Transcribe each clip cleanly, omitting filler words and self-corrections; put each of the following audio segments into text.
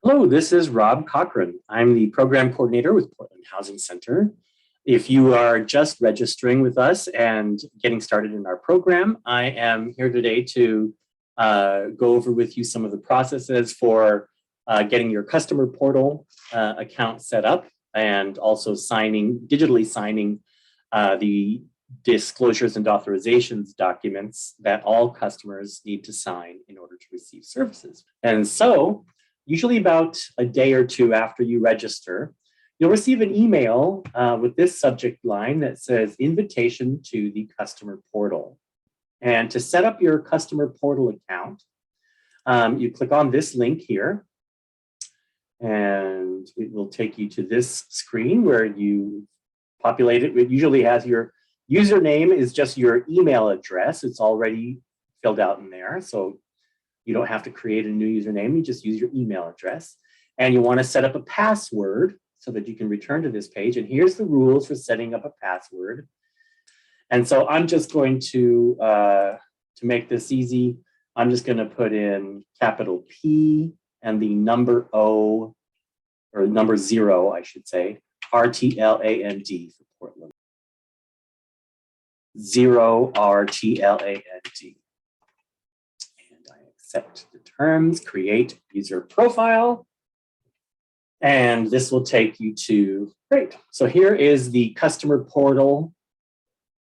Hello, this is Rob Cochran. I'm the program coordinator with Portland Housing Center. If you are just registering with us and getting started in our program, I am here today to go over with you some of the processes for getting your customer portal account set up and also digitally signing the disclosures and authorizations documents that all customers need to sign in order to receive services. And so, usually about a day or two after you register, you'll receive an email with this subject line that says invitation to the customer portal. And to set up your customer portal account, you click on this link here, and it will take you to this screen where you populate it. It usually has your username is just your email address. It's already filled out in there. So you don't have to create a new username. You just use your email address. And you want to set up a password so that you can return to this page. And here's the rules for setting up a password. And so I'm just going to make this easy, I'm just going to put in capital P and the number O, or number 0, I should say, RTLAND for Portland. 0 RTLAND. And I accept the terms, create user profile. And this will take you to, great. So here is the customer portal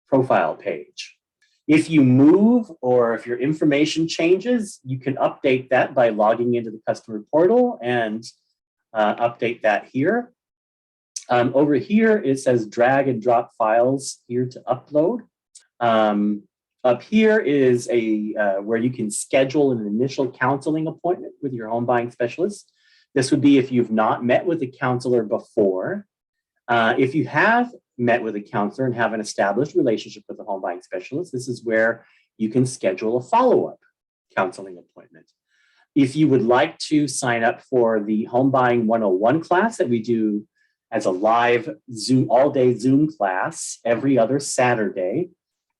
profile page. If you move or if your information changes, you can update that by logging into the customer portal and update that here. Over here, it says drag and drop files here to upload. Up here is where you can schedule an initial counseling appointment with your home buying specialist. This would be if you've not met with a counselor before. If you have met with a counselor and have an established relationship with a home buying specialist, this is where you can schedule a follow-up counseling appointment. If you would like to sign up for the Home Buying 101 class that we do as a live Zoom, all-day Zoom class every other Saturday,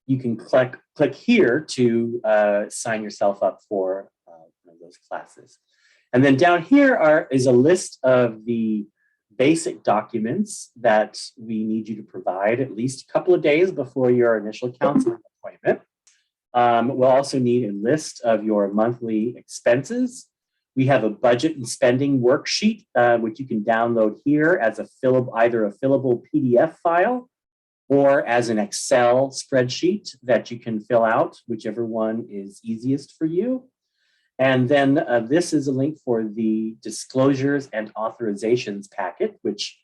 you can click here to sign yourself up for one of those classes. And then down here is a list of the basic documents that we need you to provide at least a couple of days before your initial counseling appointment. We'll also need a list of your monthly expenses. We have a budget and spending worksheet, which you can download here as either a fillable PDF file or as an Excel spreadsheet that you can fill out, whichever one is easiest for you. And then this is a link for the disclosures and authorizations packet, which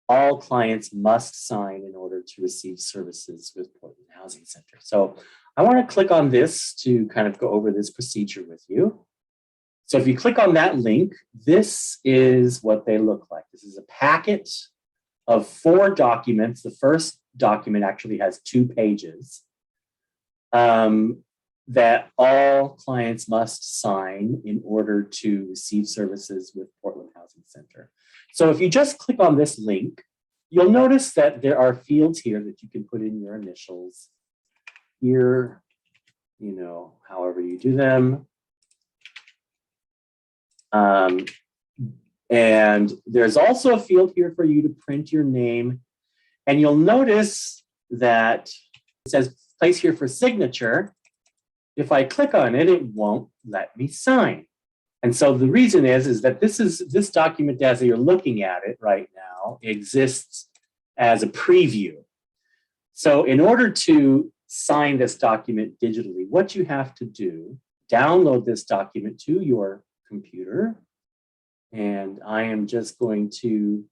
all clients must sign in order to receive services with Portland Housing Center. So I want to click on this to kind of go over this procedure with you. So if you click on that link, this is what they look like. This is a packet of 4 documents. The first document actually has 2 pages. That all clients must sign in order to receive services with Portland Housing Center. So if you just click on this link, you'll notice that there are fields here that you can put in your initials here, however you do them. And there's also a field here for you to print your name. And you'll notice that it says place here for signature. If I click on it, it won't let me sign. And so the reason is that this document, as you're looking at it right now, exists as a preview. So in order to sign this document digitally, what you have to do, download this document to your computer. And I am just going to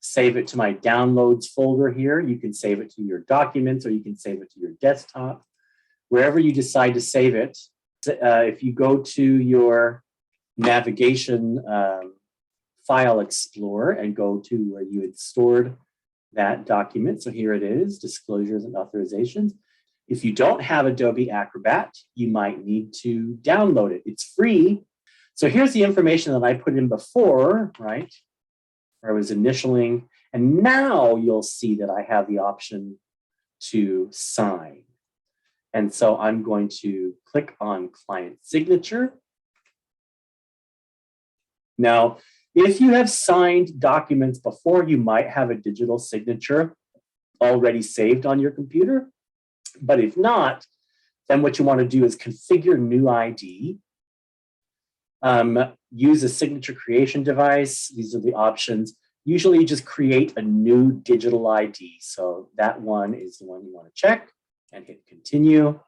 save it to my downloads folder here. You can save it to your documents or you can save it to your desktop. Wherever you decide to save it, if you go to your navigation file explorer and go to where you had stored that document, so here it is, disclosures and authorizations. If you don't have Adobe Acrobat, you might need to download it. It's free. So here's the information that I put in before, right, where I was initialing, and now you'll see that I have the option to sign. And so I'm going to click on client signature. Now, If you have signed documents before, you might have a digital signature already saved on your computer. But if not, then what you want to do is configure new ID, use a signature creation device. These are the options. Usually you just create a new digital ID. So that one is the one you want to check and hit continue.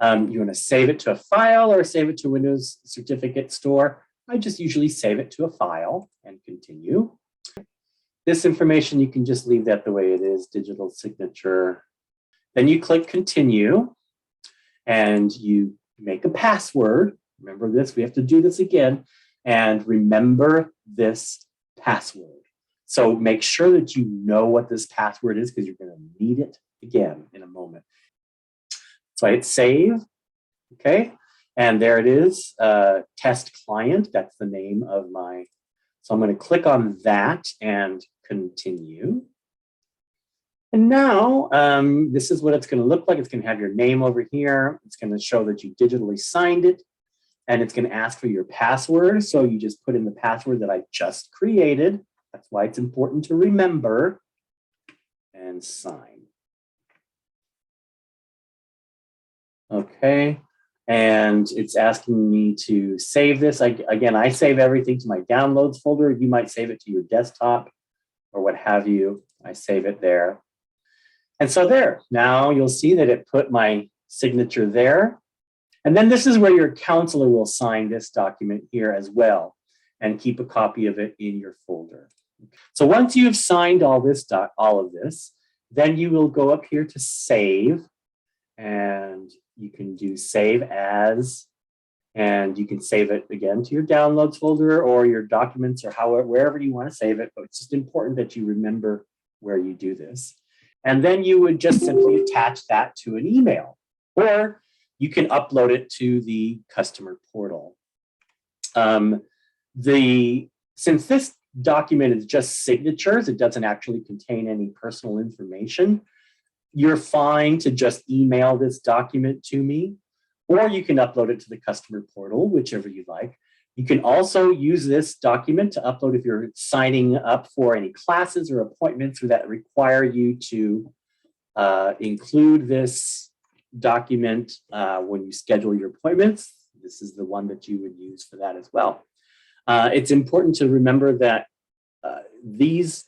You want to save it to a file or save it to Windows Certificate Store. I just usually save it to a file and continue. This information, you can just leave that the way it is, digital signature. Then you click continue and you make a password. Remember this, we have to do this again. And remember this password. So make sure that you know what this password is because you're going to need it again in a moment. So I hit save, okay? And there it is, test client, that's the name of my, so I'm going to click on that and continue. And now this is what it's going to look like. It's going to have your name over here. It's going to show that you digitally signed it. And it's going to ask for your password. So you just put in the password that I just created. That's why it's important to remember and sign. Okay. And it's asking me to save this. Again, I save everything to my downloads folder. You might save it to your desktop or what have you. I save it there. And so there, now you'll see that it put my signature there. And then this is where your counselor will sign this document here as well and keep a copy of it in your folder. So once you've signed all of this, then you will go up here to save, and you can do save as, and you can save it again to your downloads folder or your documents or however, wherever you want to save it. But it's just important that you remember where you do this. And then you would just simply attach that to an email, or you can upload it to the customer portal. Since this document is just signatures, it doesn't actually contain any personal information, you're fine to just email this document to me, or you can upload it to the customer portal, whichever you like. You can also use this document to upload if you're signing up for any classes or appointments that require you to include this document when you schedule your appointments. This is the one that you would use for that as well. It's important to remember that these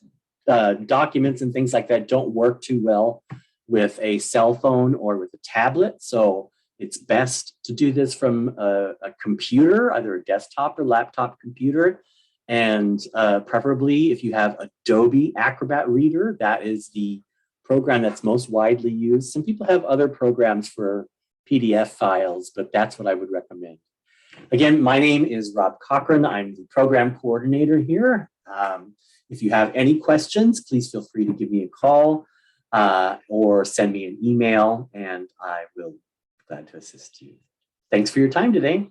documents and things like that don't work too well with a cell phone or with a tablet. So it's best to do this from a computer, either a desktop or laptop computer. And preferably if you have Adobe Acrobat Reader, that is the program that's most widely used. Some people have other programs for PDF files, but that's what I would recommend. Again, my name is Rob Cochran. I'm the program coordinator here. If you have any questions, please feel free to give me a call or send me an email, and I will be glad to assist you. Thanks for your time today.